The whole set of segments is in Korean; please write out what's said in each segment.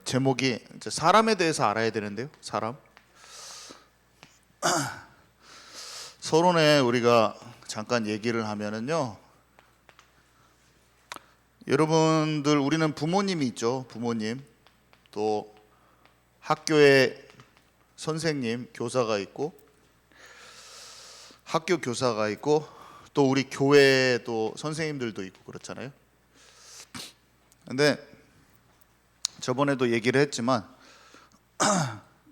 제목이 이제 사람에 대해서 알아야 되는데요. 사람. 서론에 우리가 잠깐 얘기를 하면은요. 여러분들 우리는 부모님이 있죠. 부모님. 또 학교에 선생님, 교사가 있고 학교 교사가 있고 또 우리 교회에도 선생님들도 있고 그렇잖아요. 근데 저번에도 얘기를 했지만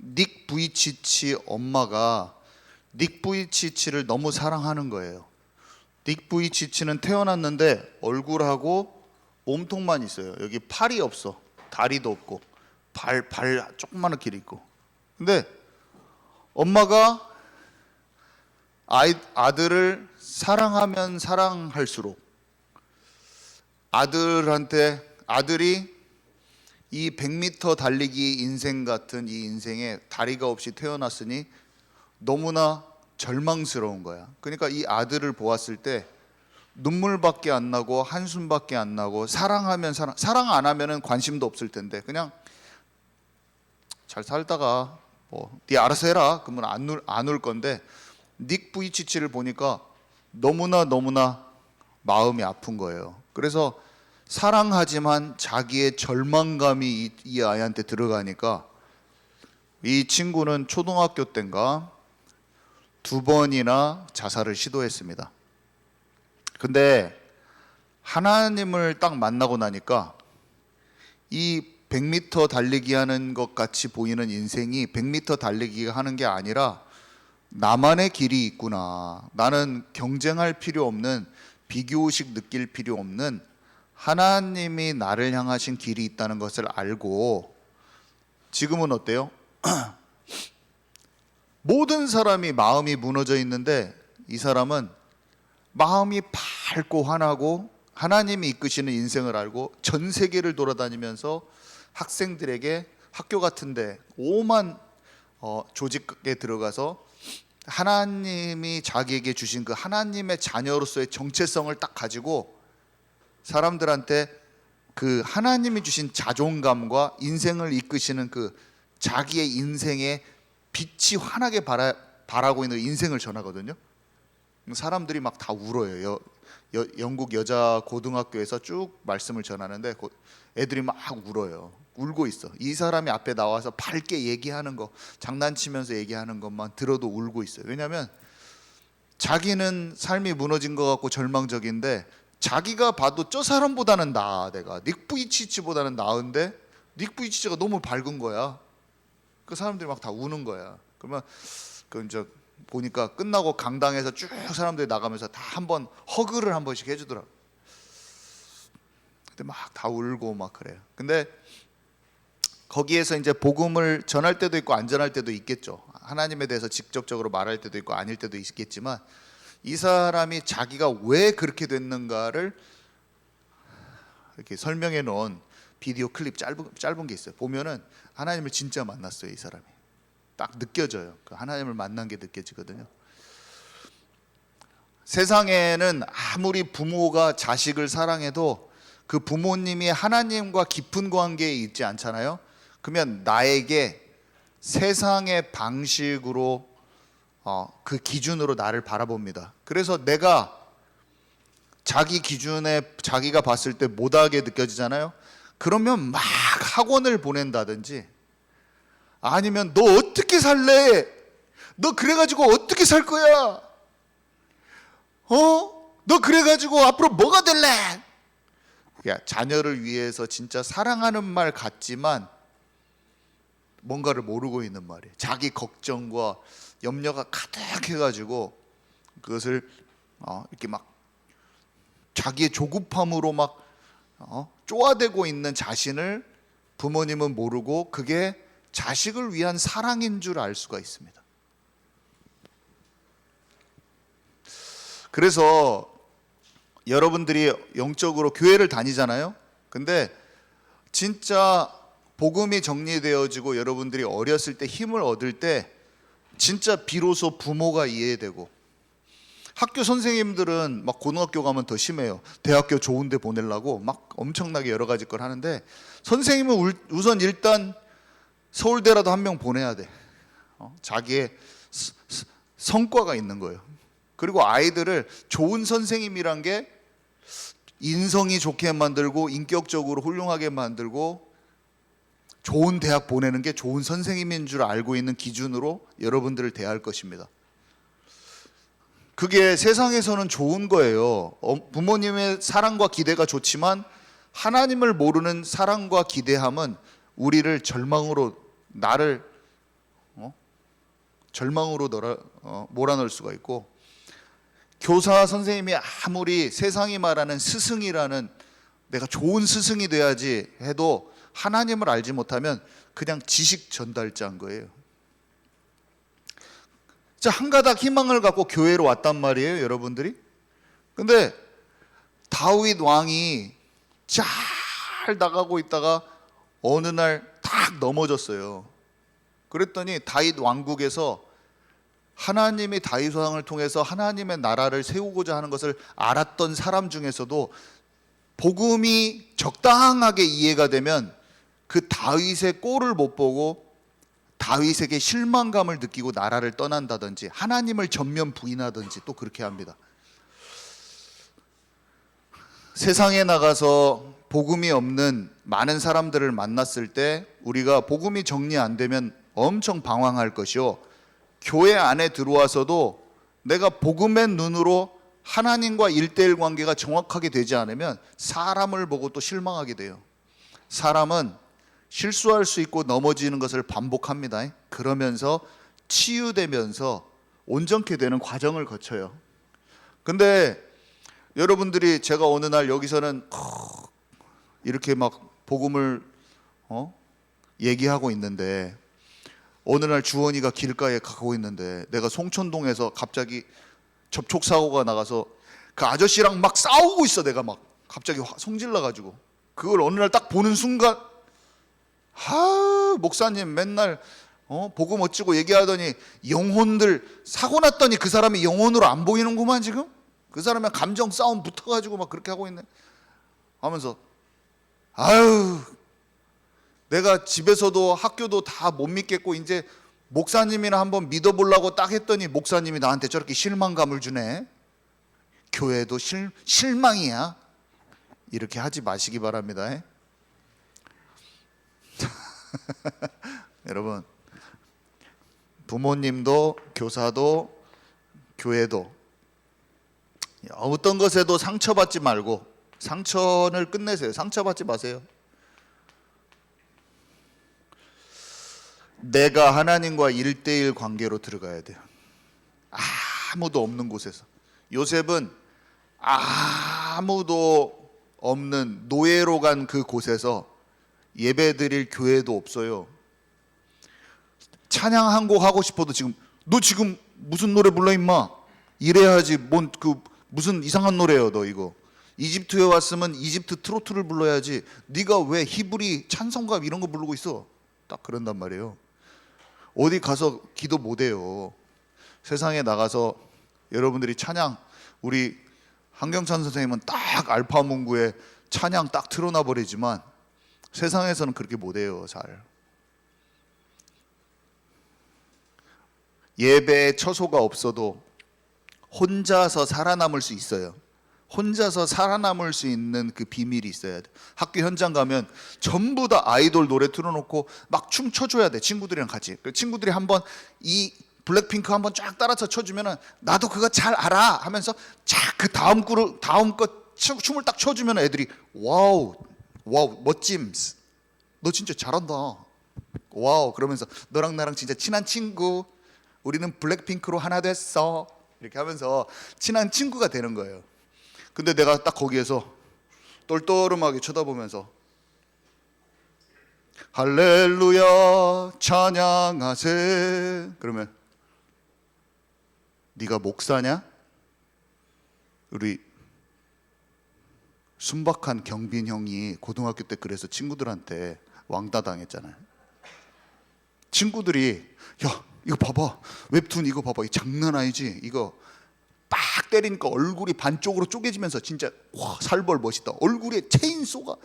닉 부이치치 엄마가 닉 부이치치를 너무 사랑하는 거예요. 닉 부이치치는 태어났는데 얼굴하고 몸통만 있어요. 여기 팔이 없어. 다리도 없고 발 조그마하게 있고. 근데 엄마가 아들을 사랑하면 사랑할수록 아들이 이 100m 달리기 인생 같은 이 인생에 다리가 없이 태어났으니 너무나 절망스러운 거야. 그러니까 이 아들을 보았을 때 눈물밖에 안 나고 한숨밖에 안 나고 사랑 안 하면은 관심도 없을 텐데 그냥 잘 살다가 네 알아서 해라 그러면 안 울 건데 닉 부이치치를 보니까 너무나 마음이 아픈 거예요. 그래서 사랑하지만 자기의 절망감이 이 아이한테 들어가니까 이 친구는 초등학교 때인가 2번이나 자살을 시도했습니다. 근데 하나님을 딱 만나고 나니까 이 100m 달리기 하는 것 같이 보이는 인생이 100m 달리기가 하는 게 아니라 나만의 길이 있구나. 나는 경쟁할 필요 없는 비교의식 느낄 필요 없는 하나님이 나를 향하신 길이 있다는 것을 알고 지금은 어때요? 모든 사람이 마음이 무너져 있는데 이 사람은 마음이 밝고 환하고 하나님이 이끄시는 인생을 알고 전 세계를 돌아다니면서 학생들에게 학교 같은데 오만 조직에 들어가서 하나님이 자기에게 주신 그 하나님의 자녀로서의 정체성을 딱 가지고 사람들한테 그 하나님이 주신 자존감과 인생을 이끄시는 그 자기의 인생의 빛이 환하게 바라고 있는 인생을 전하거든요. 사람들이 막 다 울어요. 영국 여자 고등학교에서 쭉 말씀을 전하는데 애들이 막 울어요. 울고 있어. 이 사람이 앞에 나와서 밝게 얘기하는 거, 장난치면서 얘기하는 것만 들어도 울고 있어요. 왜냐하면 자기는 삶이 무너진 것 같고 절망적인데 자기가 봐도 저 사람보다는 나아. 내가 닉 부이치치보다는 나은데 닉 부이치치가 너무 밝은 거야. 그 사람들이 막 다 우는 거야. 그러면 그 이제 보니까 끝나고 강당에서 쭉 사람들이 나가면서 다 한번 허그를 한 번씩 해주더라고. 근데 막 다 울고 막 그래요. 근데 거기에서 이제 복음을 전할 때도 있고 안 전할 때도 있겠죠. 하나님에 대해서 직접적으로 말할 때도 있고 아닐 때도 있겠지만 이 사람이 자기가 왜 그렇게 됐는가를 이렇게 설명해 놓은 비디오 클립 짧은 게 있어요. 보면은 하나님을 진짜 만났어요. 이 사람이 딱 느껴져요. 그 하나님을 만난 게 느껴지거든요. 세상에는 아무리 부모가 자식을 사랑해도 그 부모님이 하나님과 깊은 관계에 있지 않잖아요. 그러면 나에게 세상의 방식으로 그 기준으로 나를 바라봅니다. 그래서 내가 자기 기준에 자기가 봤을 때 못하게 느껴지잖아요. 그러면 막 학원을 보낸다든지 아니면 너 어떻게 살래? 너 그래가지고 어떻게 살 거야? 너 그래가지고 앞으로 뭐가 될래? 자녀를 위해서 진짜 사랑하는 말 같지만 뭔가를 모르고 있는 말이에요. 자기 걱정과 염려가 가득해가지고 그것을 이렇게 막 자기의 조급함으로 막 쪼아대고 있는 자신을 부모님은 모르고 그게 자식을 위한 사랑인 줄 알 수가 있습니다. 그래서 여러분들이 영적으로 교회를 다니잖아요. 근데 진짜 복음이 정리되어지고 여러분들이 어렸을 때 힘을 얻을 때 진짜 비로소 부모가 이해되고 학교 선생님들은 막 고등학교 가면 더 심해요. 대학교 좋은 데 보내려고 막 엄청나게 여러 가지 걸 하는데, 선생님은 우선 일단 서울대라도 한 명 보내야 돼. 자기의 성과가 있는 거예요. 그리고 아이들을 좋은 선생님이란 게 인성이 좋게 만들고 인격적으로 훌륭하게 만들고 좋은 대학 보내는 게 좋은 선생님인 줄 알고 있는 기준으로 여러분들을 대할 것입니다. 그게 세상에서는 좋은 거예요. 부모님의 사랑과 기대가 좋지만 하나님을 모르는 사랑과 기대함은 우리를 나를 절망으로 몰아넣을 수가 있고, 교사 선생님이 아무리 세상이 말하는 스승이라는 내가 좋은 스승이 돼야지 해도 하나님을 알지 못하면 그냥 지식 전달자인 거예요. 자, 한 가닥 희망을 갖고 교회로 왔단 말이에요, 여러분들이. 근데 다윗 왕이 잘 나가고 있다가 어느 날 딱 넘어졌어요. 그랬더니 다윗 왕국에서 하나님이 다윗 왕을 통해서 하나님의 나라를 세우고자 하는 것을 알았던 사람 중에서도 복음이 적당하게 이해가 되면 그 다윗의 꼴을 못 보고 다윗에게 실망감을 느끼고 나라를 떠난다든지 하나님을 전면 부인하든지 또 그렇게 합니다. 세상에 나가서 복음이 없는 많은 사람들을 만났을 때 우리가 복음이 정리 안 되면 엄청 방황할 것이요, 교회 안에 들어와서도 내가 복음의 눈으로 하나님과 1:1 관계가 정확하게 되지 않으면 사람을 보고 또 실망하게 돼요. 사람은 실수할 수 있고 넘어지는 것을 반복합니다. 그러면서 치유되면서 온전케 되는 과정을 거쳐요. 근데 여러분들이, 제가 어느 날 여기서는 이렇게 막 복음을 얘기하고 있는데, 어느 날 주원이가 길가에 가고 있는데 내가 송천동에서 갑자기 접촉사고가 나가서 그 아저씨랑 막 싸우고 있어. 내가 막 갑자기 성질나 가지고 그걸 어느 날 딱 보는 순간, 목사님 맨날 복음 어찌고 얘기하더니 영혼들 사고 났더니 그 사람이 영혼으로 안 보이는구만. 지금 그 사람이랑 감정 싸움 붙어가지고 막 그렇게 하고 있네 하면서, 내가 집에서도 학교도 다 못 믿겠고 이제 목사님이나 한번 믿어보려고 딱 했더니 목사님이 나한테 저렇게 실망감을 주네. 교회도 실망이야. 이렇게 하지 마시기 바랍니다. 여러분, 부모님도 교사도 교회도 어떤 것에도 상처받지 말고 상처를 끝내세요. 상처받지 마세요. 내가 하나님과 1:1 관계로 들어가야 돼요. 아무도 없는 곳에서. 요셉은 아무도 없는 노예로 간 그 곳에서 예배 드릴 교회도 없어요. 찬양 한 곡 하고 싶어도 너 지금 무슨 노래 불러 임마? 이래야지. 무슨 이상한 노래예요 너 이거. 이집트에 왔으면 이집트 트로트를 불러야지. 네가 왜 히브리 찬송가 이런 거 부르고 있어? 딱 그런단 말이에요. 어디 가서 기도 못 해요. 세상에 나가서 여러분들이 찬양, 우리 한경찬 선생님은 딱 알파문구에 찬양 딱 틀어놔 버리지만 세상에서는 그렇게 못 해요. 잘. 예배에 처소가 없어도 혼자서 살아남을 수 있어요. 혼자서 살아남을 수 있는 그 비밀이 있어야 돼. 학교 현장 가면 전부 다 아이돌 노래 틀어놓고 막 춤 춰줘야 돼. 친구들이랑 같이. 친구들이 한번 이 블랙핑크 한번 쫙 따라서 춰주면은 나도 그거 잘 알아 하면서 쫙 그 다음 거 춤을 딱 춰주면 애들이 와우 멋짐, 너 진짜 잘한다, 와우, 그러면서 너랑 나랑 진짜 친한 친구, 우리는 블랙핑크로 하나 됐어, 이렇게 하면서 친한 친구가 되는 거예요. 근데 내가 딱 거기에서 똘똘하게 쳐다보면서 할렐루야 찬양하세, 그러면 네가 목사냐? 우리 순박한 경빈 형이 고등학교 때 그래서 친구들한테 왕따 당했잖아요. 친구들이 야 이거 봐봐, 웹툰 이거 봐봐, 이 장난 아니지, 이거 딱 탁 때리니까 얼굴이 반쪽으로 쪼개지면서 진짜 와 살벌 멋있다. 얼굴에 체인소가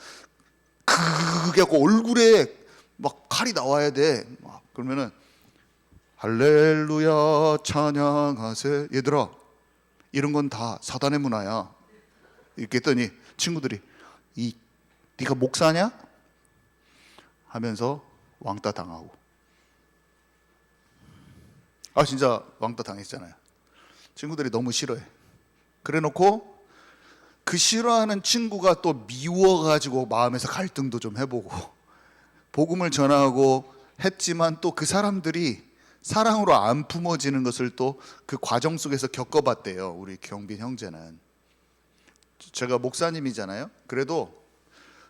그게 하고 얼굴에 막 칼이 나와야 돼. 막 그러면은 할렐루야 찬양하세. 얘들아 이런 건 다 사단의 문화야. 이렇게 했더니 친구들이 네가 목사냐? 하면서 왕따 당하고. 진짜 왕따 당했잖아요. 친구들이 너무 싫어해. 그래 놓고 그 싫어하는 친구가 또 미워가지고 마음에서 갈등도 좀 해보고 복음을 전하고 했지만 또 그 사람들이 사랑으로 안 품어지는 것을 또 그 과정 속에서 겪어봤대요. 우리 경빈 형제는. 제가 목사님이잖아요. 그래도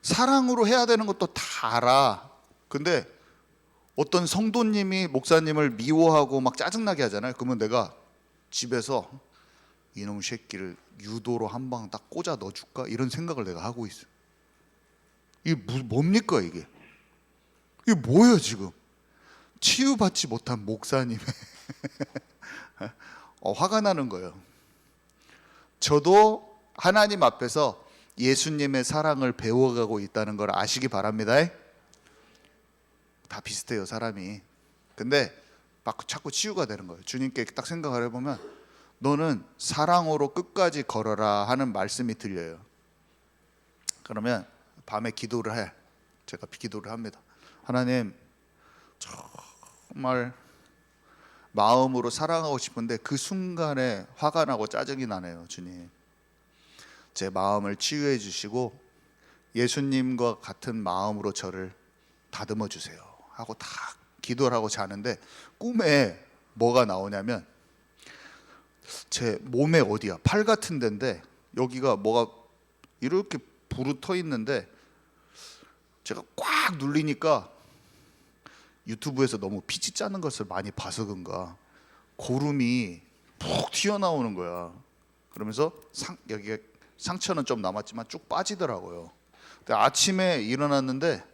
사랑으로 해야 되는 것도 다 알아. 근데 어떤 성도님이 목사님을 미워하고 막 짜증나게 하잖아요. 그러면 내가 집에서 이놈 새끼를 유도로 한 방 딱 꽂아 넣어줄까? 이런 생각을 내가 하고 있어요. 이게 뭡니까 이게? 이게 뭐예요 지금? 치유받지 못한 목사님의 화가 나는 거예요. 저도 하나님 앞에서 예수님의 사랑을 배워가고 있다는 걸 아시기 바랍니다. 다 비슷해요 사람이. 근데 막 자꾸 치유가 되는 거예요. 주님께 딱 생각을 해보면 너는 사랑으로 끝까지 걸어라 하는 말씀이 들려요. 그러면 밤에 기도를 해. 제가 기도를 합니다. 하나님 정말 마음으로 사랑하고 싶은데 그 순간에 화가 나고 짜증이 나네요. 주님 제 마음을 치유해 주시고 예수님과 같은 마음으로 저를 다듬어 주세요 하고 다 기도를 하고 자는데 꿈에 뭐가 나오냐면 제 몸에 어디야 팔 같은 데인데 여기가 뭐가 이렇게 부르터 있는데 제가 꽉 눌리니까 유튜브에서 너무 피치 짜는 것을 많이 봐서 그런가 고름이 푹 튀어나오는 거야. 그러면서 여기가 상처는 좀 남았지만 쭉 빠지더라고요. 근데 아침에 일어났는데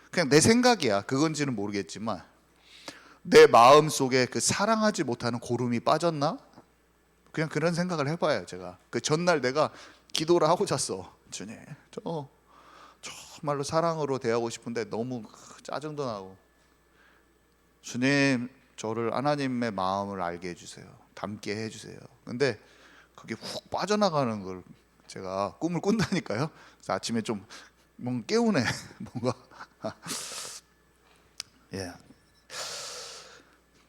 그냥 내 생각이야. 그건지는 모르겠지만 내 마음 속에 그 사랑하지 못하는 고름이 빠졌나? 그냥 그런 생각을 해봐요. 제가 그 전날 내가 기도를 하고 잤어. 주님 정말로 사랑으로 대하고 싶은데 너무 짜증도 나고 주님 저를 하나님의 마음을 알게 해주세요. 닮게 해주세요. 근데 그게 훅 빠져나가는 걸 제가 꿈을 꾼다니까요. 그래서 아침에 좀 뭔가 깨우네. 뭔가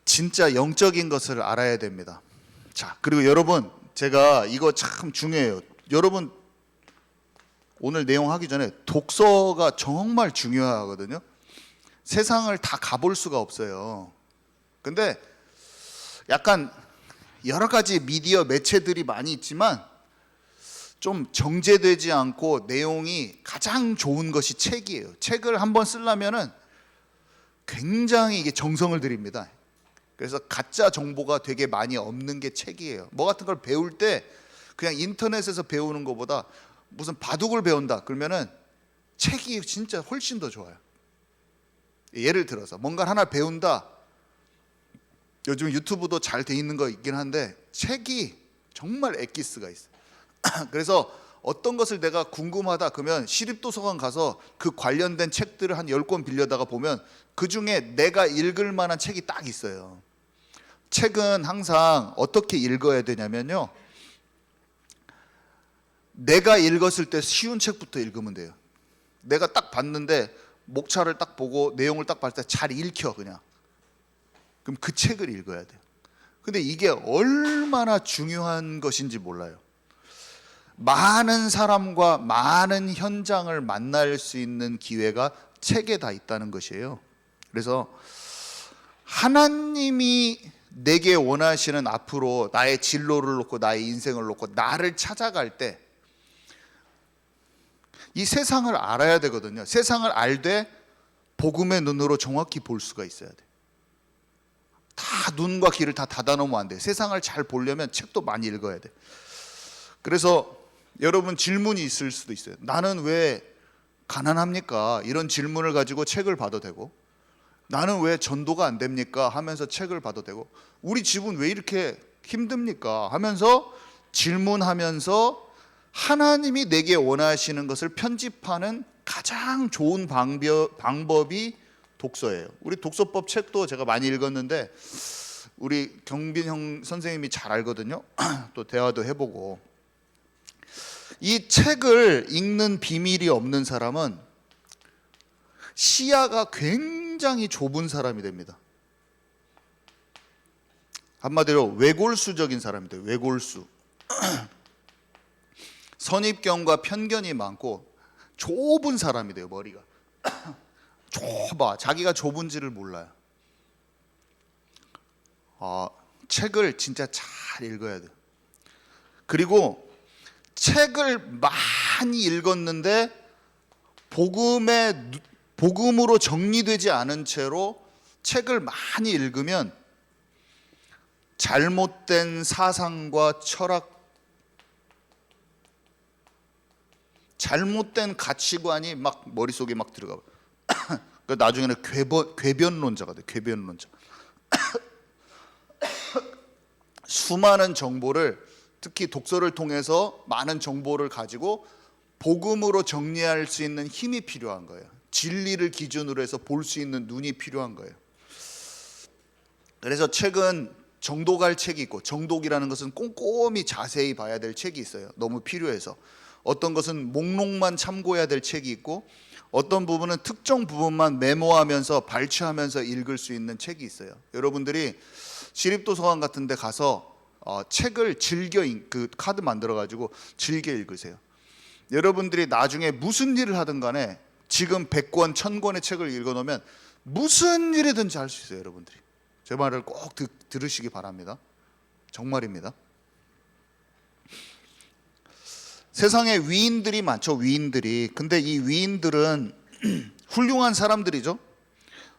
진짜 영적인 것을 알아야 됩니다. 자, 그리고 여러분 제가 이거 참 중요해요. 여러분 오늘 내용 하기 전에 독서가 정말 중요하거든요. 세상을 다 가볼 수가 없어요. 근데 약간 여러 가지 미디어 매체들이 많이 있지만 좀 정제되지 않고 내용이 가장 좋은 것이 책이에요. 책을 한번 쓰려면은 굉장히 이게 정성을 들입니다. 그래서 가짜 정보가 되게 많이 없는 게 책이에요. 뭐 같은 걸 배울 때 그냥 인터넷에서 배우는 것보다 무슨 바둑을 배운다 그러면은 책이 진짜 훨씬 더 좋아요. 예를 들어서 뭔가를 하나 배운다. 요즘 유튜브도 잘 돼 있는 거 있긴 한데 책이 정말 엑기스가 있어요. 그래서 어떤 것을 내가 궁금하다 그러면 시립도서관 가서 그 관련된 책들을 한 10권 빌려다가 보면 그중에 내가 읽을 만한 책이 딱 있어요. 책은 항상 어떻게 읽어야 되냐면요, 내가 읽었을 때 쉬운 책부터 읽으면 돼요. 내가 딱 봤는데 목차를 딱 보고 내용을 딱 봤을 때 잘 읽혀 그냥. 그럼 그 책을 읽어야 돼요. 근데 이게 얼마나 중요한 것인지 몰라요. 많은 사람과 많은 현장을 만날 수 있는 기회가 책에 다 있다는 것이에요. 그래서 하나님이 내게 원하시는 앞으로 나의 진로를 놓고 나의 인생을 놓고 나를 찾아갈 때 이 세상을 알아야 되거든요. 세상을 알되 복음의 눈으로 정확히 볼 수가 있어야 돼. 다 눈과 귀를 다 닫아놓으면 안 돼. 세상을 잘 보려면 책도 많이 읽어야 돼. 그래서 여러분 질문이 있을 수도 있어요. 나는 왜 가난합니까? 이런 질문을 가지고 책을 봐도 되고, 나는 왜 전도가 안 됩니까? 하면서 책을 봐도 되고, 우리 집은 왜 이렇게 힘듭니까? 하면서 질문하면서 하나님이 내게 원하시는 것을 편집하는 가장 좋은 방법이 독서예요. 우리 독서법 책도 제가 많이 읽었는데 우리 경빈 형 선생님이 잘 알거든요. 또 대화도 해보고. 이 책을 읽는 비밀이 없는 사람은 시야가 굉장히 좁은 사람이 됩니다. 한마디로 외골수적인 사람이 돼요. 외골수. 선입견과 편견이 많고 좁은 사람이 돼요. 머리가 좁아. 자기가 좁은지를 몰라요. 책을 진짜 잘 읽어야 돼요. 그리고 책을 많이 읽었는데 복음으로 정리되지 않은 채로 책을 많이 읽으면 잘못된 사상과 철학, 잘못된 가치관이 막 머릿속에 막 들어가요. 나중에는 궤변론자가 돼요. 궤변론자. 수많은 정보를, 특히 독서를 통해서 많은 정보를 가지고 복음으로 정리할 수 있는 힘이 필요한 거예요. 진리를 기준으로 해서 볼 수 있는 눈이 필요한 거예요. 그래서 책은 정독할 책이 있고, 정독이라는 것은 꼼꼼히 자세히 봐야 될 책이 있어요. 너무 필요해서. 어떤 것은 목록만 참고해야 될 책이 있고, 어떤 부분은 특정 부분만 메모하면서 발췌하면서 읽을 수 있는 책이 있어요. 여러분들이 시립도서관 같은 데 가서 책을 그 카드 만들어 가지고 즐겨 읽으세요. 여러분들이 나중에 무슨 일을 하든 간에 지금 100권, 1000권의 책을 읽어 놓으면 무슨 일이든지 할 수 있어요. 여러분들이 제 말을 꼭 들으시기 바랍니다. 정말입니다. 세상에 위인들이 많죠. 위인들이. 근데 이 위인들은 훌륭한 사람들이죠.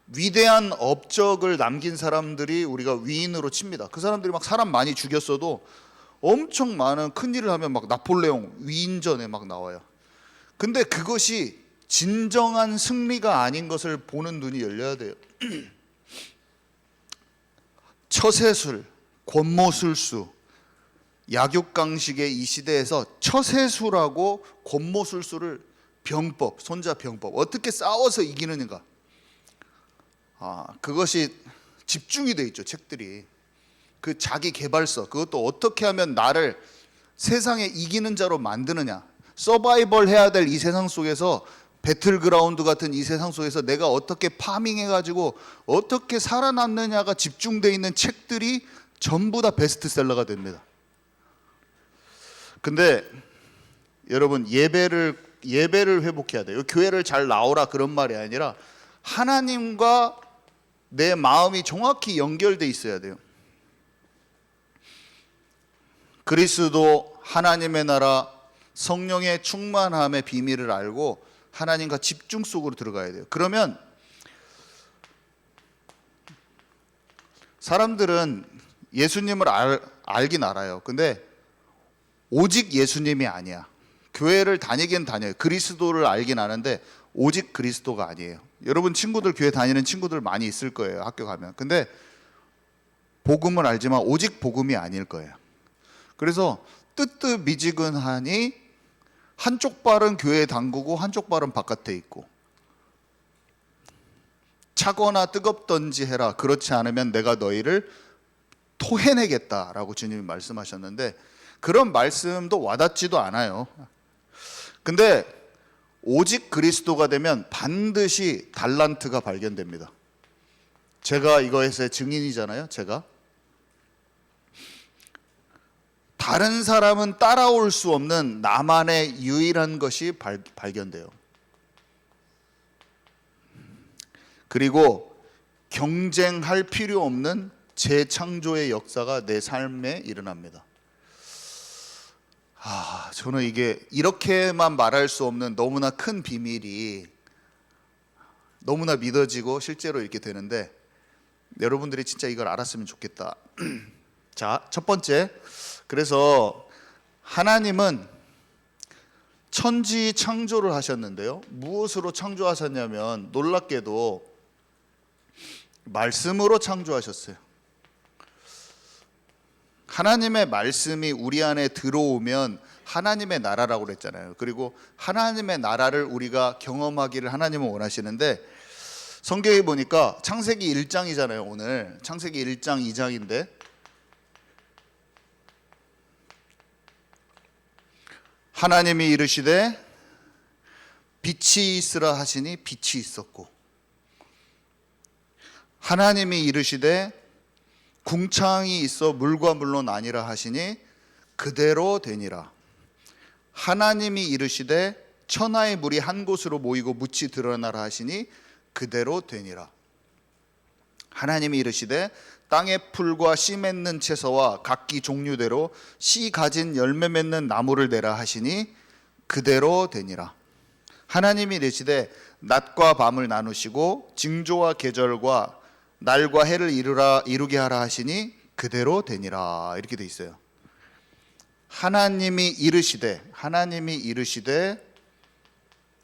위대한 업적을 남긴 사람들이 우리가 위인으로 칩니다. 그 사람들이 막 사람 많이 죽였어도 엄청 많은 큰 일을 하면 막 나폴레옹 위인전에 막 나와요. 근데 그것이 진정한 승리가 아닌 것을 보는 눈이 열려야 돼요. 처세술, 권모술수, 약육강식의 이 시대에서 처세술하고 권모술수를 병법, 손자병법, 어떻게 싸워서 이기느냐가, 그것이 집중이 돼 있죠. 책들이. 그 자기 개발서, 그것도 어떻게 하면 나를 세상에 이기는 자로 만드느냐, 서바이벌 해야 될 이 세상 속에서, 배틀그라운드 같은 이 세상 속에서 내가 어떻게 파밍해가지고 어떻게 살아남느냐가 집중되어 있는 책들이 전부 다 베스트셀러가 됩니다. 근데 여러분, 예배를 회복해야 돼요. 교회를 잘 나오라 그런 말이 아니라 하나님과 내 마음이 정확히 연결돼 있어야 돼요. 그리스도, 하나님의 나라, 성령의 충만함의 비밀을 알고 하나님과 집중 속으로 들어가야 돼요. 그러면 사람들은 예수님을 알긴 알아요. 근데 오직 예수님이 아니야. 교회를 다니긴 다녀요. 그리스도를 알긴 아는데 오직 그리스도가 아니에요. 여러분 친구들, 교회 다니는 친구들 많이 있을 거예요. 학교 가면. 근데 복음을 알지만 오직 복음이 아닐 거예요. 그래서 뜨뜻미지근하니 한쪽 발은 교회에 담그고 한쪽 발은 바깥에 있고, 차거나 뜨겁던지 해라. 그렇지 않으면 내가 너희를 토해내겠다라고 주님이 말씀하셨는데, 그런 말씀도 와닿지도 않아요. 근데 오직 그리스도가 되면 반드시 달란트가 발견됩니다. 제가 이거에서의 증인이잖아요. 제가 다른 사람은 따라올 수 없는 나만의 유일한 것이 발견돼요. 그리고 경쟁할 필요 없는 재창조의 역사가 내 삶에 일어납니다. 저는 이게 이렇게만 말할 수 없는 너무나 큰 비밀이 너무나 믿어지고 실제로 이렇게 되는데, 여러분들이 진짜 이걸 알았으면 좋겠다. 자, 첫 번째, 그래서 하나님은 천지 창조를 하셨는데요, 무엇으로 창조하셨냐면 놀랍게도 말씀으로 창조하셨어요. 하나님의 말씀이 우리 안에 들어오면 하나님의 나라라고 그랬잖아요. 그리고 하나님의 나라를 우리가 경험하기를 하나님은 원하시는데, 성경에 보니까 창세기 1장이잖아요. 오늘 창세기 1장 2장인데 하나님이 이르시되 빛이 있으라 하시니 빛이 있었고, 하나님이 이르시되 궁창이 있어 물과 물로 나뉘라 하시니 그대로 되니라. 하나님이 이르시되 천하의 물이 한 곳으로 모이고 묻이 드러나라 하시니 그대로 되니라. 하나님이 이르시되 땅의 풀과 씨 맺는 채소와 각기 종류대로 씨 가진 열매 맺는 나무를 내라 하시니 그대로 되니라. 하나님이 이르시되 낮과 밤을 나누시고 징조와 계절과 날과 해를 이루게 하라 하시니 그대로 되니라. 이렇게 돼 있어요. 하나님이 이르시되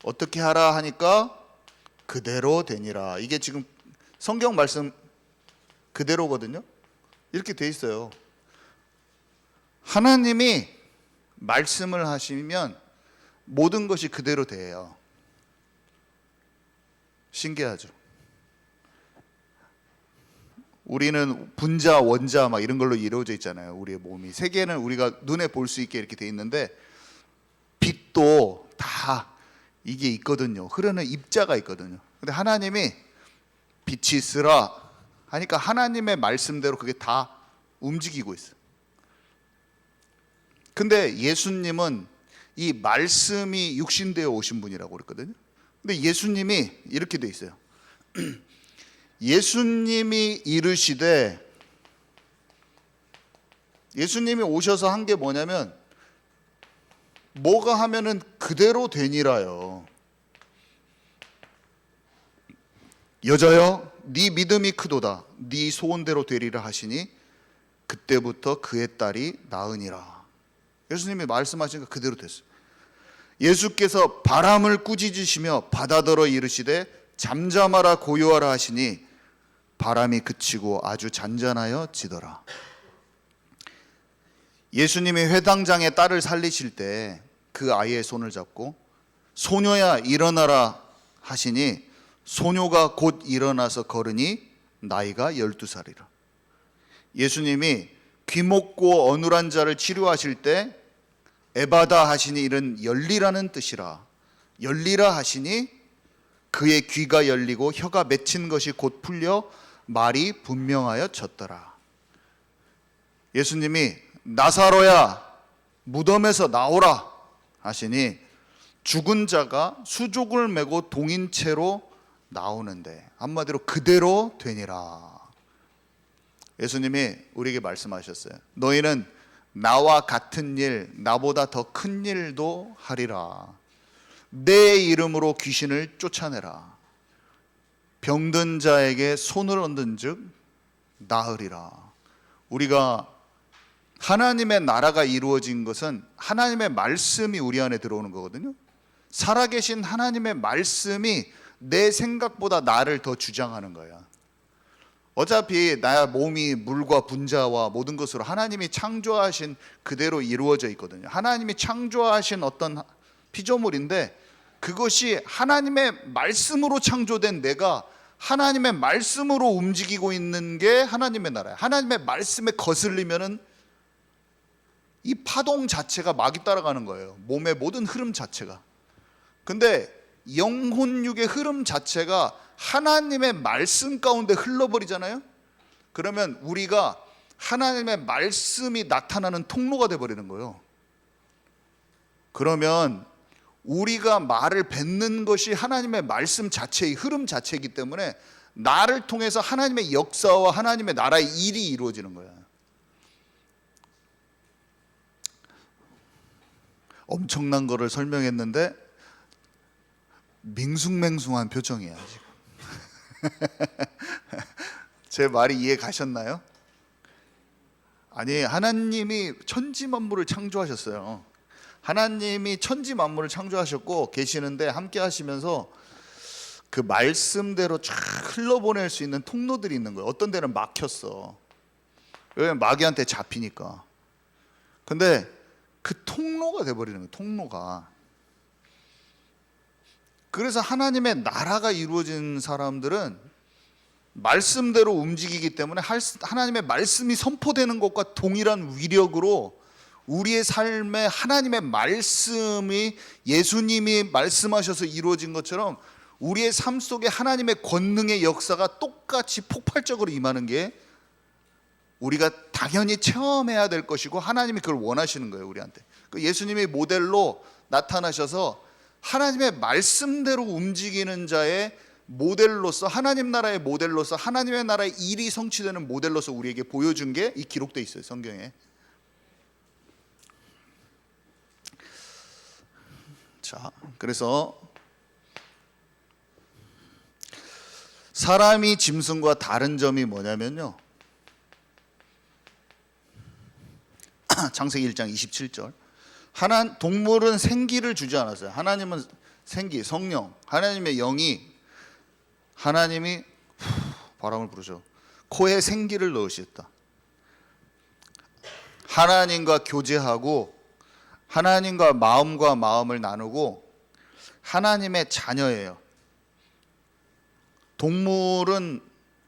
어떻게 하라 하니까 그대로 되니라. 이게 지금 성경 말씀 그대로거든요. 이렇게 돼 있어요. 하나님이 말씀을 하시면 모든 것이 그대로 돼요. 신기하죠. 우리는 분자, 원자 막 이런 걸로 이루어져 있잖아요. 우리의 몸이. 세계는 우리가 눈에 볼 수 있게 이렇게 돼 있는데, 빛도 다 이게 있거든요. 흐르는 입자가 있거든요. 근데 하나님이 빛이 있으라 하니까 하나님의 말씀대로 그게 다 움직이고 있어요. 근데 예수님은 이 말씀이 육신되어 오신 분이라고 그랬거든요. 근데 예수님이 이렇게 돼 있어요. 예수님이 이르시되, 예수님이 오셔서 한 게 뭐냐면 뭐가 하면은 그대로 되니라요. 여자여 네 믿음이 크도다, 네 소원대로 되리라 하시니 그때부터 그의 딸이 나으니라. 예수님이 말씀하시니까 그대로 됐어요. 예수께서 바람을 꾸짖으시며 바다더러 이르시되 잠잠하라 고요하라 하시니 바람이 그치고 아주 잔잔하여 지더라. 예수님이 회당장의 딸을 살리실 때 그 아이의 손을 잡고 소녀야 일어나라 하시니 소녀가 곧 일어나서 걸으니 나이가 12살이라. 예수님이 귀먹고 어눌한 자를 치료하실 때 에바다 하시니 이는 열리라는 뜻이라. 열리라 하시니 그의 귀가 열리고 혀가 맺힌 것이 곧 풀려 말이 분명하여 졌더라. 예수님이 나사로야 무덤에서 나오라 하시니 죽은 자가 수족을 메고 동인 채로 나오는데, 한마디로 그대로 되니라. 예수님이 우리에게 말씀하셨어요. 너희는 나와 같은 일, 나보다 더 큰 일도 하리라. 내 이름으로 귀신을 쫓아내라. 병든 자에게 손을 얹은 즉 나으리라. 우리가 하나님의 나라가 이루어진 것은 하나님의 말씀이 우리 안에 들어오는 거거든요. 살아계신 하나님의 말씀이 내 생각보다 나를 더 주장하는 거야. 어차피 나의 몸이 물과 분자와 모든 것으로 하나님이 창조하신 그대로 이루어져 있거든요. 하나님이 창조하신 어떤 피조물인데 그것이 하나님의 말씀으로 창조된 내가 하나님의 말씀으로 움직이고 있는 게 하나님의 나라예요. 하나님의 말씀에 거슬리면은 이 파동 자체가 막이 따라가는 거예요. 몸의 모든 흐름 자체가. 근데 영혼육의 흐름 자체가 하나님의 말씀 가운데 흘러버리잖아요. 그러면 우리가 하나님의 말씀이 나타나는 통로가 돼버리는 거예요. 그러면 우리가 말을 뱉는 것이 하나님의 말씀 자체의 흐름 자체이기 때문에 나를 통해서 하나님의 역사와 하나님의 나라의 일이 이루어지는 거야. 엄청난 거를 설명했는데 맹숭맹숭한 표정이야 지금. 제 말이 이해 가셨나요? 아니, 하나님이 천지 만물을 창조하셨어요. 하나님이 천지 만물을 창조하셨고 계시는데 함께 하시면서 그 말씀대로 쫙 흘러보낼 수 있는 통로들이 있는 거예요. 어떤 데는 막혔어. 왜? 마귀한테 잡히니까. 근데 그 통로가 돼버리는 거예요. 통로가. 그래서 하나님의 나라가 이루어진 사람들은 말씀대로 움직이기 때문에 하나님의 말씀이 선포되는 것과 동일한 위력으로 우리의 삶에 하나님의 말씀이, 예수님이 말씀하셔서 이루어진 것처럼 우리의 삶 속에 하나님의 권능의 역사가 똑같이 폭발적으로 임하는 게 우리가 당연히 체험해야 될 것이고, 하나님이 그걸 원하시는 거예요, 우리한테. 예수님이 모델로 나타나셔서 하나님의 말씀대로 움직이는 자의 모델로서, 하나님 나라의 모델로서, 하나님의 나라의 일이 성취되는 모델로서 우리에게 보여준 게 이 기록되어 있어요, 성경에. 자, 그래서 사람이 짐승과 다른 점이 뭐냐면요, 창세기 1장 27절, 동물은 생기를 주지 않았어요. 하나님은 생기, 성령, 하나님의 영이, 하나님이 바람을 부르셔 코에 생기를 넣으셨다. 하나님과 교제하고 하나님과 마음을 나누고 하나님의 자녀예요. 동물은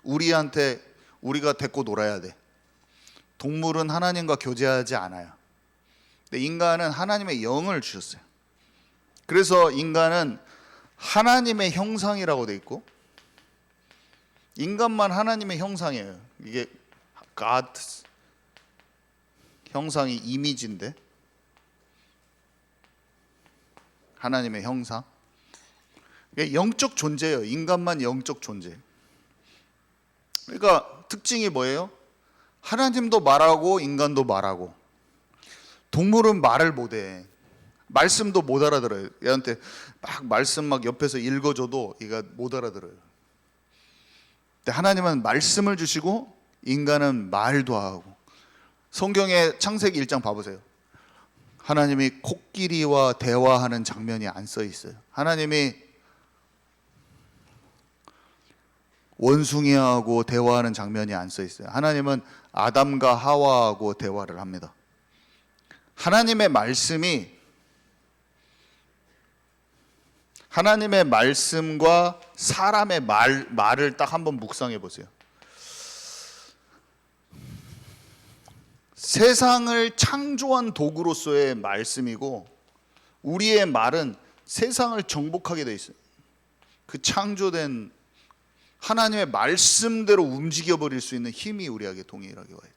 우리한테, 우리가 데리고 놀아야 돼. 동물은 하나님과 교제하지 않아요. 근데 인간은 하나님의 영을 주셨어요. 그래서 인간은 하나님의 형상이라고 돼 있고, 인간만 하나님의 형상이에요. 이게 God 형상이 이미지인데, 하나님의 형상, 이게 영적 존재예요. 인간만 영적 존재. 그러니까 특징이 뭐예요? 하나님도 말하고 인간도 말하고. 동물은 말을 못해. 말씀도 못 알아들어요. 얘한테 막 말씀 막 옆에서 읽어줘도 얘가 못 알아들어요. 근데 하나님은 말씀을 주시고 인간은 말도 하고. 성경에 창세기 1장 봐보세요. 하나님이 코끼리와 대화하는 장면이 안 써 있어요. 하나님이 원숭이하고 대화하는 장면이 안 써 있어요. 하나님은 아담과 하와하고 대화를 합니다. 하나님의 말씀이, 하나님의 말씀과 사람의 말을 딱 한번 묵상해 보세요. 세상을 창조한 도구로서의 말씀이고, 우리의 말은 세상을 정복하게 돼 있어요. 그 창조된 하나님의 말씀대로 움직여 버릴 수 있는 힘이 우리에게 동일하게 와요.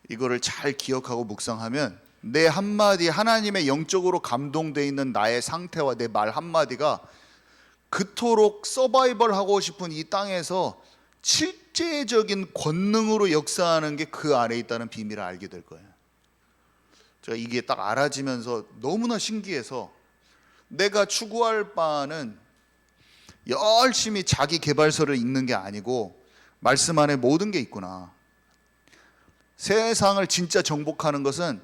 이거를 잘 기억하고 묵상하면 내 한마디, 하나님의 영적으로 감동되어 있는 나의 상태와 내 말 한마디가 그토록 서바이벌 하고 싶은 이 땅에서 실제적인 권능으로 역사하는 게 그 안에 있다는 비밀을 알게 될 거예요. 제가 이게 딱 알아지면서 너무나 신기해서, 내가 추구할 바는 열심히 자기 개발서를 읽는 게 아니고 말씀 안에 모든 게 있구나. 세상을 진짜 정복하는 것은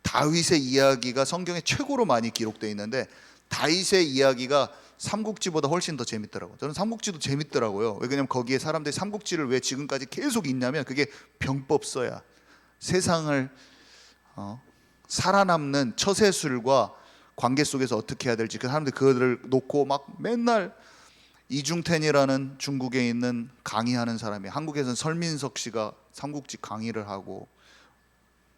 다윗의 이야기가 성경에 최고로 많이 기록되어 있는데, 다윗의 이야기가 삼국지보다 훨씬 더 재밌더라고요. 저는 삼국지도 재밌더라고요. 왜냐하면 거기에 사람들이 삼국지를 왜 지금까지 계속 읽냐면, 그게 병법서야. 세상을 살아남는 처세술과 관계 속에서 어떻게 해야 될지, 그 사람들이 그거를 놓고 막 맨날, 이중텐이라는 중국에 있는 강의하는 사람이, 한국에서는 설민석 씨가 삼국지 강의를 하고,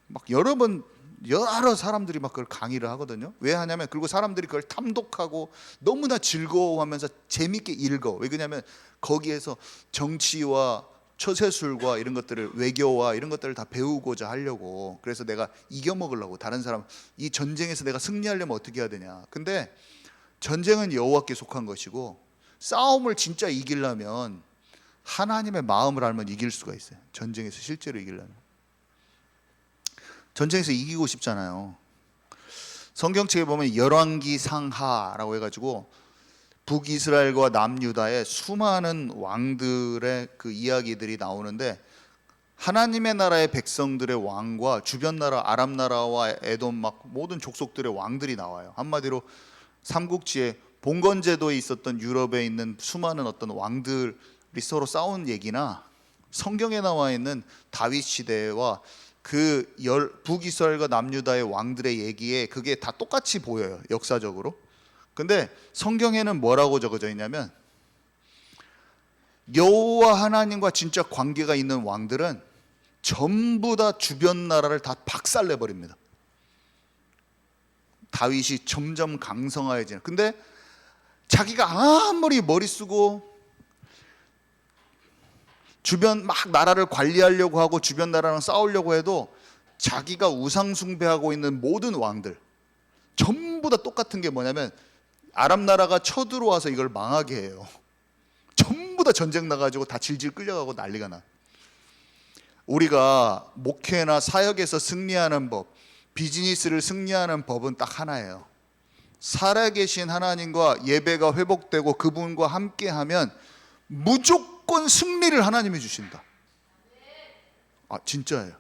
막 여러 사람들이 막 그걸 강의를 하거든요. 왜 하냐면, 그리고 사람들이 그걸 탐독하고 너무나 즐거워하면서 재밌게 읽어. 왜 그러냐면 거기에서 정치와 처세술과 이런 것들을, 외교와 이런 것들을 다 배우고자 하려고. 그래서 내가 이겨먹으려고, 다른 사람, 이 전쟁에서 내가 승리하려면 어떻게 해야 되냐. 근데 전쟁은 여호와께 속한 것이고, 싸움을 진짜 이기려면 하나님의 마음을 알면 이길 수가 있어요. 전쟁에서 실제로 이기려면. 전쟁에서 이기고 싶잖아요. 성경책에 보면 열왕기 상하라고 해가지고 북이스라엘과 남유다의 수많은 왕들의 그 이야기들이 나오는데, 하나님의 나라의 백성들의 왕과 주변 나라, 아람 나라와 에돔, 막 모든 족속들의 왕들이 나와요. 한마디로 삼국지에 봉건제도에 있었던 유럽에 있는 수많은 어떤 왕들이 서로 싸운 얘기나, 성경에 나와 있는 다윗 시대와 그 북이스라엘과 남유다의 왕들의 얘기에 그게 다 똑같이 보여요, 역사적으로. 근데 성경에는 뭐라고 적어져 있냐면, 여호와 하나님과 진짜 관계가 있는 왕들은 전부 다 주변 나라를 다 박살내 버립니다. 다윗이 점점 강성해지는. 근데 자기가 아무리 머리 쓰고 주변 막 나라를 관리하려고 하고 주변 나라랑 싸우려고 해도 자기가 우상 숭배하고 있는 모든 왕들 전부 다 똑같은 게 뭐냐면, 아랍 나라가 쳐들어와서 이걸 망하게 해요. 전부 다 전쟁 나가지고 다 질질 끌려가고 난리가 나. 우리가 목회나 사역에서 승리하는 법, 비즈니스를 승리하는 법은 딱 하나예요. 살아계신 하나님과 예배가 회복되고 그분과 함께하면 무조건 승리를 하나님이 주신다. 아, 진짜예요.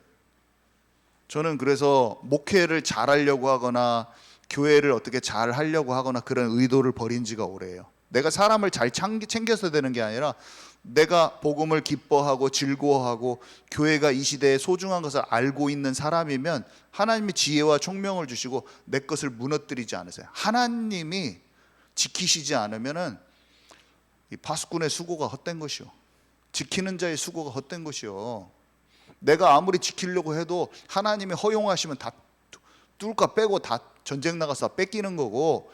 저는 그래서 목회를 잘하려고 하거나 교회를 어떻게 잘 하려고 하거나 그런 의도를 버린 지가 오래예요. 내가 사람을 잘 챙겨서 되는 게 아니라 내가 복음을 기뻐하고 즐거워하고 교회가 이 시대에 소중한 것을 알고 있는 사람이면 하나님이 지혜와 총명을 주시고 내 것을 무너뜨리지 않으세요. 하나님이 지키시지 않으면은 이 파수꾼의 수고가 헛된 것이요, 지키는 자의 수고가 헛된 것이요. 내가 아무리 지키려고 해도 하나님이 허용하시면 다 뚫까 빼고 다 전쟁 나가서 뺏기는 거고,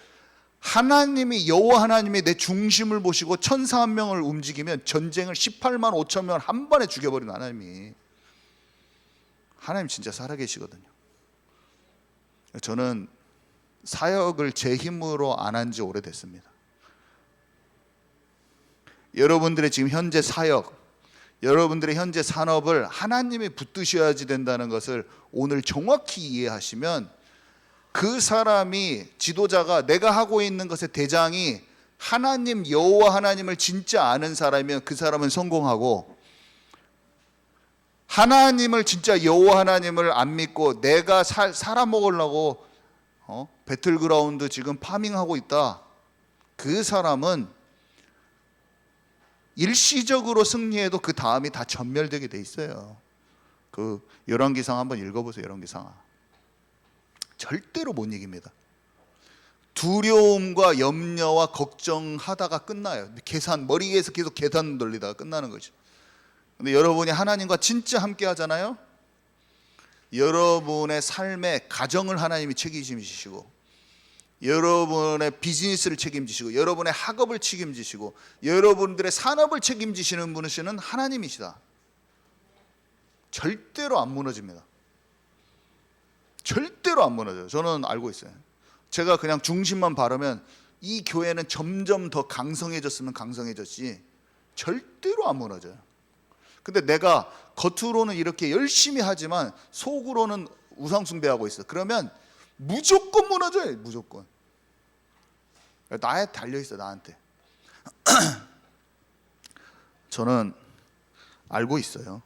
하나님이 여호와 하나님이 내 중심을 보시고 천사 한 명을 움직이면 전쟁을 18만 5천 명을 한 번에 죽여버리는 하나님 진짜 살아계시거든요. 저는 사역을 제 힘으로 안 한 지 오래됐습니다. 여러분들의 지금 현재 사역, 여러분들의 현재 산업을 하나님이 붙드셔야지 된다는 것을 오늘 정확히 이해하시면, 그 사람이, 지도자가, 내가 하고 있는 것의 대장이 하나님 여호와 하나님을 진짜 아는 사람이면 그 사람은 성공하고, 하나님을 진짜 여호와 하나님을 안 믿고 내가 살아먹으려고 배틀그라운드 지금 파밍하고 있다, 그 사람은 일시적으로 승리해도 그 다음이 다 전멸되게 돼 있어요. 그 열왕기상 한번 읽어보세요. 열왕기상 절대로 못 이깁니다. 두려움과 염려와 걱정하다가 끝나요. 머리에서 계속 계산 돌리다가 끝나는 거죠. 근데 여러분이 하나님과 진짜 함께 하잖아요. 여러분의 삶의 가정을 하나님이 책임지시고, 여러분의 비즈니스를 책임지시고, 여러분의 학업을 책임지시고, 여러분들의 산업을 책임지시는 분이시는 하나님이시다. 절대로 안 무너집니다. 절대로 안 무너져요. 저는 알고 있어요. 제가 그냥 중심만 바르면 이 교회는 점점 더 강성해졌으면 강성해졌지 절대로 안 무너져요. 근데 내가 겉으로는 이렇게 열심히 하지만 속으로는 우상숭배하고 있어. 그러면 무조건 무너져요. 무조건. 나에 달려있어, 나한테. 저는 알고 있어요.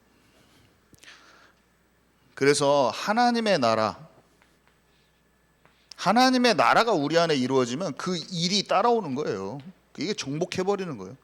그래서 하나님의 나라가 우리 안에 이루어지면 그 일이 따라오는 거예요. 이게 정복해버리는 거예요.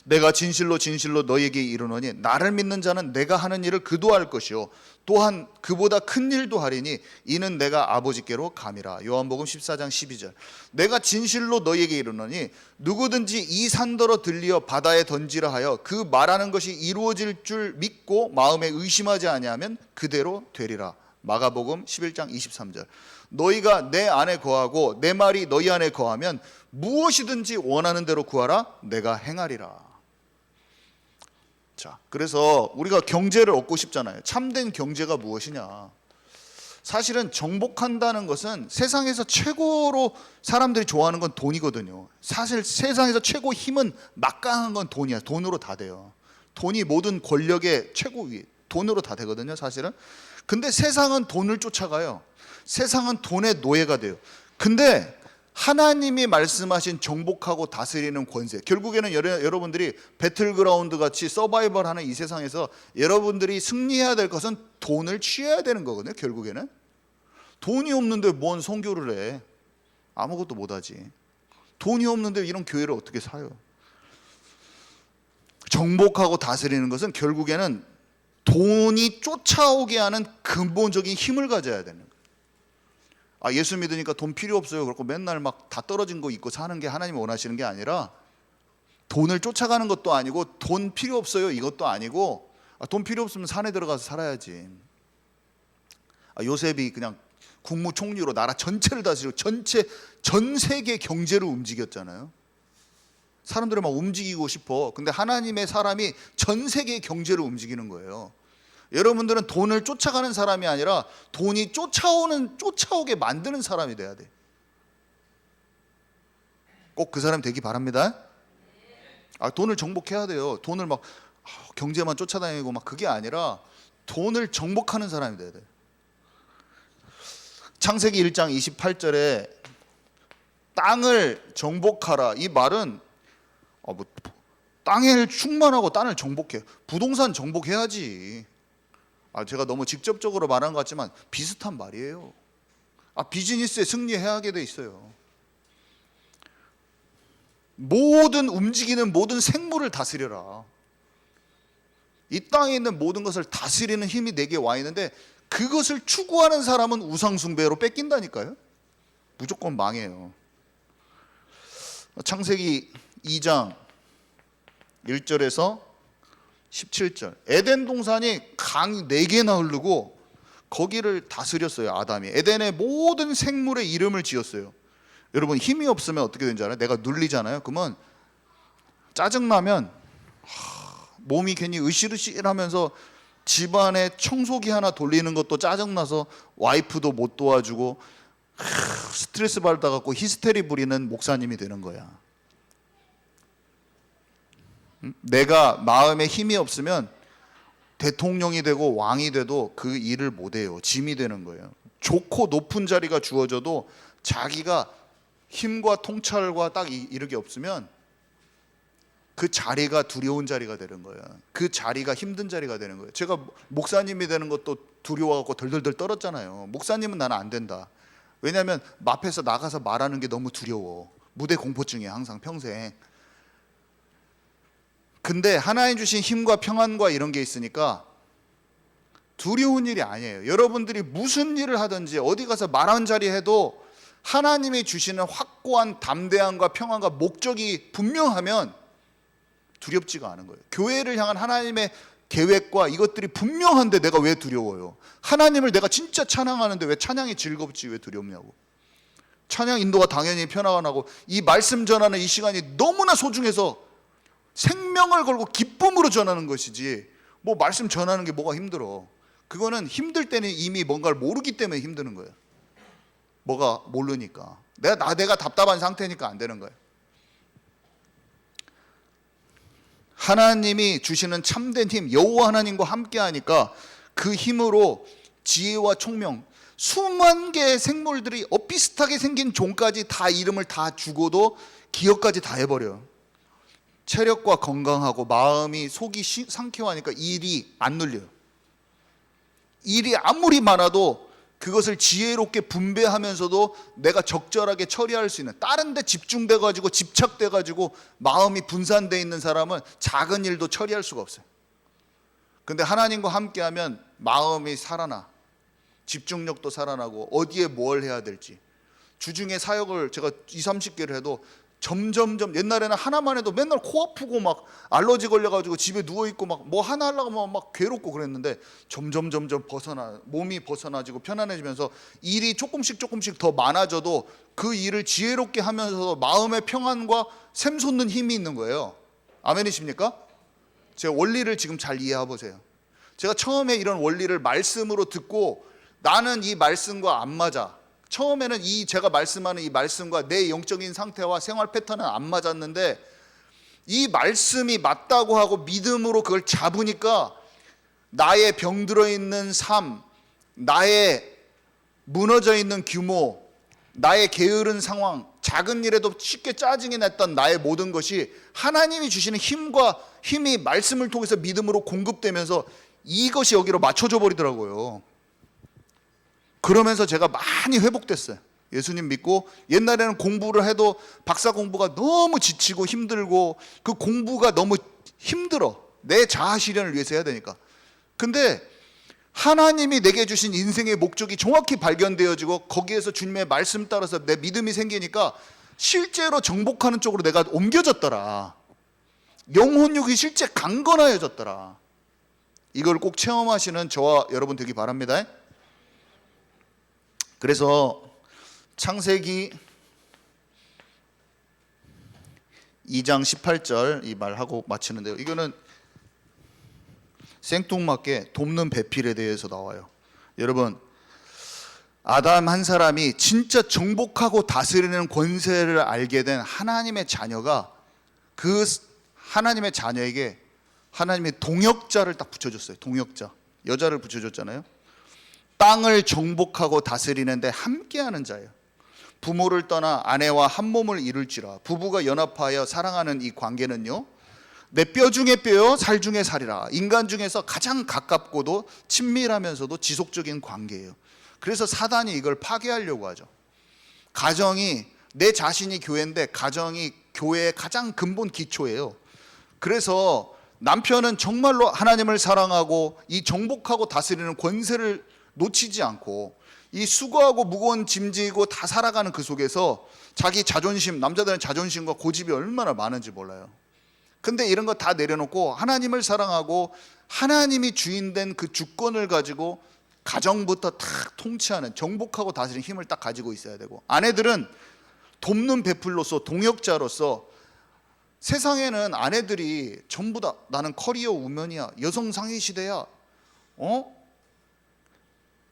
내가 진실로 진실로 너에게 이르노니 나를 믿는 자는 내가 하는 일을 그도 할 것이요 또한 그보다 큰 일도 하리니 이는 내가 아버지께로 감이라. 요한복음 14장 12절. 내가 진실로 너에게 이르노니 누구든지 이 산더러 들리어 바다에 던지라 하여 그 말하는 것이 이루어질 줄 믿고 마음에 의심하지 아니하면 그대로 되리라. 마가복음 11장 23절. 너희가 내 안에 거하고 내 말이 너희 안에 거하면 무엇이든지 원하는 대로 구하라. 내가 행하리라. 자, 그래서 우리가 경제를 얻고 싶잖아요. 참된 경제가 무엇이냐? 사실은 정복한다는 것은 세상에서 최고로 사람들이 좋아하는 건 돈이거든요. 사실 세상에서 최고 힘은 막강한 건 돈이야. 돈으로 다 돼요. 돈이 모든 권력의 최고 위, 돈으로 다 되거든요, 사실은. 근데 세상은 돈을 쫓아가요. 세상은 돈의 노예가 돼요. 근데 하나님이 말씀하신 정복하고 다스리는 권세, 결국에는 여러분들이 배틀그라운드 같이 서바이벌하는 이 세상에서 여러분들이 승리해야 될 것은 돈을 취해야 되는 거거든요. 결국에는 돈이 없는데 뭔 선교를 해? 아무것도 못하지. 돈이 없는데 이런 교회를 어떻게 사요? 정복하고 다스리는 것은 결국에는 돈이 쫓아오게 하는 근본적인 힘을 가져야 되는 거예요. 아, 예수 믿으니까 돈 필요 없어요. 그렇고 맨날 막 다 떨어진 거 입고 사는 게 하나님이 원하시는 게 아니라, 돈을 쫓아가는 것도 아니고 돈 필요 없어요 이것도 아니고, 돈 필요 없으면 산에 들어가서 살아야지. 요셉이 그냥 국무총리로 나라 전체를 다스리고 전 세계 경제를 움직였잖아요. 사람들을 막 움직이고 싶어. 근데 하나님의 사람이 전 세계 경제를 움직이는 거예요. 여러분들은 돈을 쫓아가는 사람이 아니라 돈이 쫓아오게 만드는 사람이 돼야 돼. 꼭 그 사람이 되기 바랍니다. 돈을 정복해야 돼요. 돈을 막 경제만 쫓아다니고 막 그게 아니라 돈을 정복하는 사람이 돼야 돼. 창세기 1장 28절에 땅을 정복하라, 이 말은 땅에 충만하고 땅을 정복해. 부동산 정복해야지. 제가 너무 직접적으로 말한 것 같지만 비슷한 말이에요. 비즈니스에 승리하게 돼 있어요. 모든 움직이는 모든 생물을 다스려라. 이 땅에 있는 모든 것을 다스리는 힘이 내게 와 있는데, 그것을 추구하는 사람은 우상숭배로 뺏긴다니까요. 무조건 망해요. 창세기 2장 1절에서 17절, 에덴 동산이 강이 4개나 흐르고 거기를 다스렸어요. 아담이 에덴의 모든 생물의 이름을 지었어요. 여러분, 힘이 없으면 어떻게 되는지 알아요? 내가 눌리잖아요. 그러면 짜증나면 몸이 괜히 으실으실하면서 집안에 청소기 하나 돌리는 것도 짜증나서 와이프도 못 도와주고 스트레스 받아갖고 히스테리 부리는 목사님이 되는 거야. 내가 마음에 힘이 없으면 대통령이 되고 왕이 돼도 그 일을 못해요. 짐이 되는 거예요. 좋고 높은 자리가 주어져도 자기가 힘과 통찰과 딱 이렇게 없으면 그 자리가 두려운 자리가 되는 거예요. 그 자리가 힘든 자리가 되는 거예요. 제가 목사님이 되는 것도 두려워갖고 덜덜덜 떨었잖아요. 목사님은 나는 안 된다. 왜냐하면 앞에서 나가서 말하는 게 너무 두려워. 무대 공포증이야, 항상 평생. 근데 하나님 주신 힘과 평안과 이런 게 있으니까 두려운 일이 아니에요. 여러분들이 무슨 일을 하든지 어디 가서 말한 자리 해도 하나님이 주시는 확고한 담대함과 평안과 목적이 분명하면 두렵지가 않은 거예요. 교회를 향한 하나님의 계획과 이것들이 분명한데 내가 왜 두려워요? 하나님을 내가 진짜 찬양하는데 왜 찬양이 즐겁지 왜 두렵냐고. 찬양 인도가 당연히 편안하고 이 말씀 전하는 이 시간이 너무나 소중해서 생명을 걸고 기쁨으로 전하는 것이지, 뭐 말씀 전하는 게 뭐가 힘들어. 그거는 힘들 때는 이미 뭔가를 모르기 때문에 힘드는 거예요. 뭐가 모르니까. 내가 답답한 상태니까 안 되는 거예요. 하나님이 주시는 참된 힘, 여호와 하나님과 함께 하니까 그 힘으로 지혜와 총명, 수만 개의 생물들이 엇비슷하게 생긴 종까지 다 이름을 다 주고도 기억까지 다 해버려요. 체력과 건강하고 마음이 속이 상쾌하니까 일이 안 눌려요. 일이 아무리 많아도 그것을 지혜롭게 분배하면서도 내가 적절하게 처리할 수 있는, 다른 데 집중돼 가지고 집착돼 가지고 마음이 분산돼 있는 사람은 작은 일도 처리할 수가 없어요. 근데 하나님과 함께하면 마음이 살아나, 집중력도 살아나고 어디에 뭘 해야 될지. 주중에 사역을 제가 20-30개를 해도 점점점, 옛날에는 하나만 해도 맨날 코 아프고 막 알러지 걸려가지고 집에 누워있고 막 뭐 하나 하려고 하면 막 괴롭고 그랬는데 점점 몸이 벗어나지고 편안해지면서 일이 조금씩 더 많아져도 그 일을 지혜롭게 하면서도 마음의 평안과 샘솟는 힘이 있는 거예요. 아멘이십니까? 제 원리를 지금 잘 이해해 보세요. 제가 처음에 이런 원리를 말씀으로 듣고 나는 이 말씀과 안 맞아. 처음에는 제가 말씀하는 이 말씀과 내 영적인 상태와 생활 패턴은 안 맞았는데, 이 말씀이 맞다고 하고 믿음으로 그걸 잡으니까 나의 병들어 있는 삶, 나의 무너져 있는 규모, 나의 게으른 상황, 작은 일에도 쉽게 짜증이 났던 나의 모든 것이 하나님이 주시는 힘이 말씀을 통해서 믿음으로 공급되면서 이것이 여기로 맞춰져 버리더라고요. 그러면서 제가 많이 회복됐어요. 예수님 믿고 옛날에는 공부를 해도 박사 공부가 너무 지치고 힘들고 그 공부가 너무 힘들어. 내 자아 실현을 위해서 해야 되니까. 근데 하나님이 내게 주신 인생의 목적이 정확히 발견되어지고 거기에서 주님의 말씀 따라서 내 믿음이 생기니까 실제로 정복하는 쪽으로 내가 옮겨졌더라. 영혼육이 실제 강건하여졌더라. 이걸 꼭 체험하시는 저와 여러분 되기 바랍니다. 그래서 창세기 2장 18절 이 말하고 마치는데요. 이거는 생뚱맞게 돕는 배필에 대해서 나와요. 여러분, 아담 한 사람이 진짜 정복하고 다스리는 권세를 알게 된 하나님의 자녀가 그 하나님의 자녀에게 하나님의 동역자를 딱 붙여줬어요. 동역자, 여자를 붙여줬잖아요. 땅을 정복하고 다스리는데 함께하는 자예요. 부모를 떠나 아내와 한 몸을 이룰지라. 부부가 연합하여 사랑하는 이 관계는요, 내 뼈 중에 뼈요 살 중에 살이라. 인간 중에서 가장 가깝고도 친밀하면서도 지속적인 관계예요. 그래서 사단이 이걸 파괴하려고 하죠. 가정이, 내 자신이 교회인데 가정이 교회의 가장 근본 기초예요. 그래서 남편은 정말로 하나님을 사랑하고 이 정복하고 다스리는 권세를 놓치지 않고 이 수고하고 무거운 짐 지고 다 살아가는 그 속에서 자기 자존심, 남자들은 자존심과 고집이 얼마나 많은지 몰라요. 근데 이런 거 다 내려놓고 하나님을 사랑하고 하나님이 주인된 그 주권을 가지고 가정부터 탁 통치하는, 정복하고 다스리는 힘을 딱 가지고 있어야 되고, 아내들은 돕는 배풀로서, 동역자로서, 세상에는 아내들이 전부 다 나는 커리어 우먼이야, 여성 상위 시대야,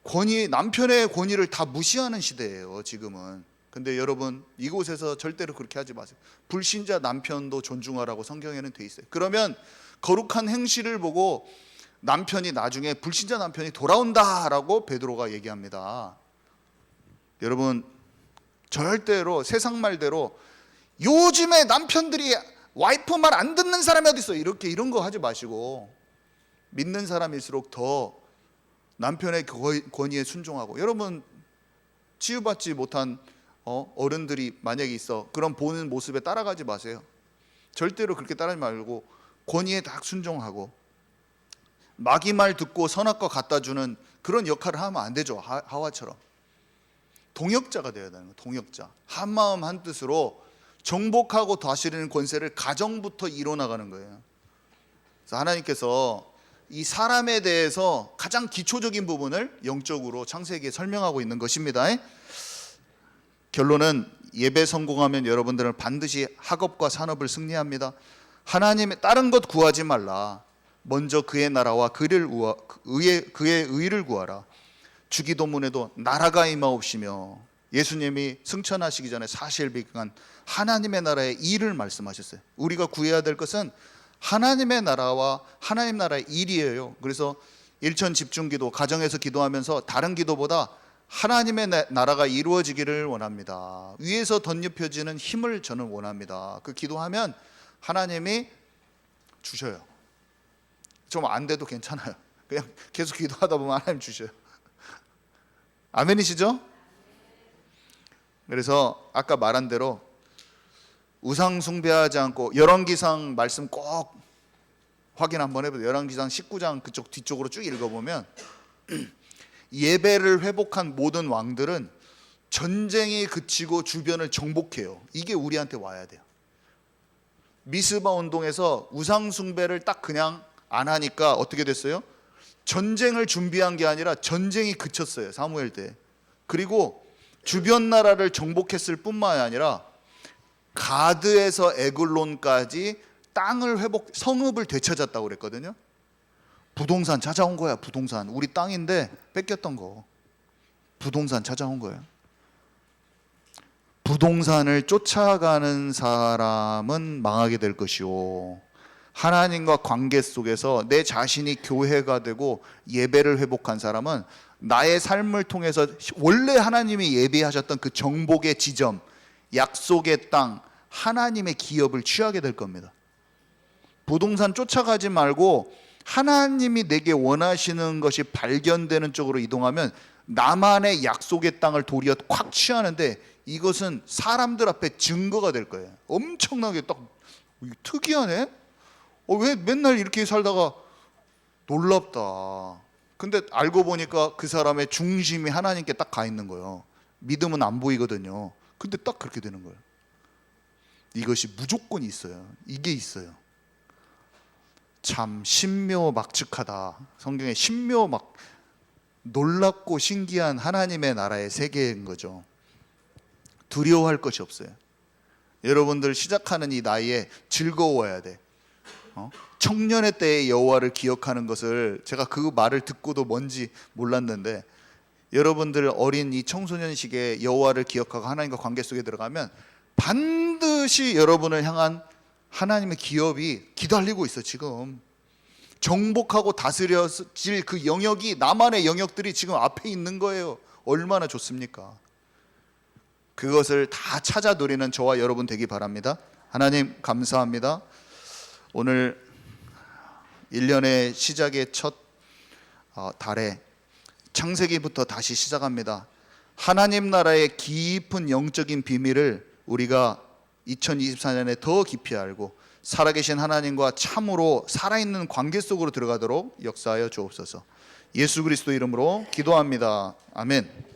권위, 남편의 권위를 다 무시하는 시대예요 지금은. 근데 여러분, 이곳에서 절대로 그렇게 하지 마세요. 불신자 남편도 존중하라고 성경에는 돼 있어요. 그러면 거룩한 행실을 보고 남편이 나중에, 불신자 남편이 돌아온다라고 베드로가 얘기합니다. 여러분, 절대로 세상 말대로 요즘에 남편들이 와이프 말 안 듣는 사람이 어디 있어, 이렇게 이런 거 하지 마시고, 믿는 사람일수록 더 남편의 권위에 순종하고. 여러분, 치유받지 못한 어른들이 만약에 있어, 그런 보는 모습에 따라가지 마세요. 절대로 그렇게 따르지 말고 권위에 딱 순종하고, 마귀 말 듣고 선악과 갖다 주는 그런 역할을 하면 안 되죠. 하와처럼 동역자가 되어야 되는 거예요. 동역자, 한 마음 한 뜻으로 정복하고 다스리는 권세를 가정부터 이뤄나가는 거예요. 그래서 하나님께서 이 사람에 대해서 가장 기초적인 부분을 영적으로 창세기에 설명하고 있는 것입니다. 결론은, 예배 성공하면 여러분들은 반드시 학업과 산업을 승리합니다. 하나님의 다른 것 구하지 말라. 먼저 그의 나라와 그의 의를 구하라. 주기도문에도 나라가 임하옵시며, 예수님이 승천하시기 전에 사실비경한 하나님의 나라의 일을 말씀하셨어요. 우리가 구해야 될 것은 하나님의 나라와 하나님 나라의 일이에요. 그래서 일천 집중기도, 가정에서 기도하면서 다른 기도보다 하나님의 나라가 이루어지기를 원합니다. 위에서 덧입혀지는 힘을 저는 원합니다. 그 기도하면 하나님이 주셔요. 좀 안 돼도 괜찮아요. 그냥 계속 기도하다 보면 하나님 주셔요. 아멘이시죠? 그래서 아까 말한 대로 우상 숭배하지 않고, 열왕기상 말씀 꼭 확인 한번 해보세요. 열왕기상 19장 그쪽 뒤쪽으로 쭉 읽어보면 예배를 회복한 모든 왕들은 전쟁이 그치고 주변을 정복해요. 이게 우리한테 와야 돼요. 미스바 운동에서 우상 숭배를 딱 그냥 안 하니까 어떻게 됐어요? 전쟁을 준비한 게 아니라 전쟁이 그쳤어요, 사무엘 때. 그리고 주변 나라를 정복했을 뿐만 아니라 가드에서 에글론까지 땅을 성읍을 되찾았다고 그랬거든요. 부동산 찾아온 거야. 부동산, 우리 땅인데 뺏겼던 거, 부동산 찾아온 거예요. 부동산을 쫓아가는 사람은 망하게 될 것이요, 하나님과 관계 속에서 내 자신이 교회가 되고 예배를 회복한 사람은 나의 삶을 통해서 원래 하나님이 예비하셨던 그 정복의 지점, 약속의 땅, 하나님의 기업을 취하게 될 겁니다. 부동산 쫓아가지 말고 하나님이 내게 원하시는 것이 발견되는 쪽으로 이동하면 나만의 약속의 땅을 도리어 콱 취하는데 이것은 사람들 앞에 증거가 될 거예요. 엄청나게 딱 특이하네. 왜 맨날 이렇게 살다가 놀랍다. 근데 알고 보니까 그 사람의 중심이 하나님께 딱 가 있는 거예요. 믿음은 안 보이거든요. 근데 딱 그렇게 되는 거예요. 이것이 무조건 있어요. 이게 있어요. 참 신묘막측하다. 성경에 신묘막 놀랍고 신기한 하나님의 나라의 세계인 거죠. 두려워할 것이 없어요. 여러분들 시작하는 이 나이에 즐거워야 돼. 청년의 때의 여호와를 기억하는 것을 제가 그 말을 듣고도 뭔지 몰랐는데 여러분들 어린 이 청소년 시기에 여호와를 기억하고 하나님과 관계 속에 들어가면 반드시 여러분을 향한 하나님의 기업이 기다리고 있어. 지금 정복하고 다스려질 그 영역이 나만의 영역들이 지금 앞에 있는 거예요. 얼마나 좋습니까? 그것을 다 찾아 누리는 저와 여러분 되기 바랍니다. 하나님 감사합니다. 오늘 1년의 시작의 첫 달에 창세기부터 다시 시작합니다. 하나님 나라의 깊은 영적인 비밀을 우리가 2024년에 더 깊이 알고 살아계신 하나님과 참으로 살아있는 관계 속으로 들어가도록 역사하여 주옵소서. 예수 그리스도 이름으로 기도합니다. 아멘.